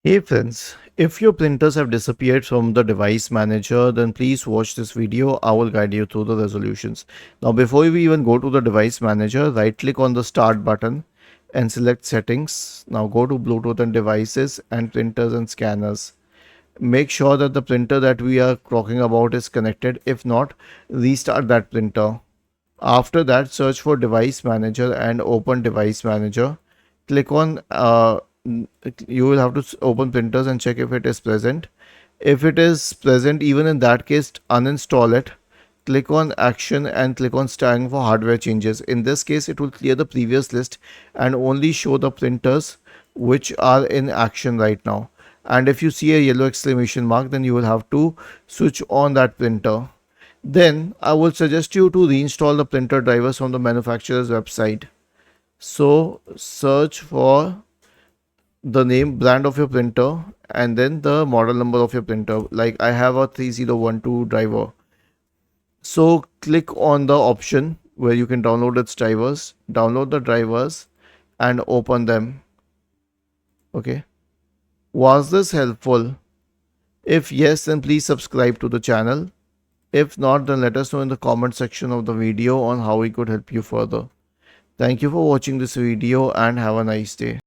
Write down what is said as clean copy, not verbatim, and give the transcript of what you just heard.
Hey friends, if your printers have disappeared from the device manager, then please watch this video. I will guide you through the resolutions. Now, before we even go to the device manager, right click on the start button and select settings. Now go to Bluetooth and devices and printers and scanners. Make sure that the printer that we are talking about is connected. If not, restart that printer. After that, search for device manager and open device manager. Click on you will have to open printers and check if it is present. If it is present, even in that case, uninstall it. Click on action and click on string for hardware changes. In this case, it will clear the previous list and only show the printers which are in action right now. And if you see a yellow exclamation mark, then you will have to switch on that printer. Then I would suggest you to reinstall the printer drivers from the manufacturer's website. So search for the name brand of your printer and then the model number of your printer. Like I have a 3012 driver. So click on the option where you can download its drivers, download the drivers and open them. Okay. Was this helpful? If yes, then please subscribe to the channel. If not, then let us know in the comment section of the video on how we could help you further. Thank you for watching this video and have a nice day.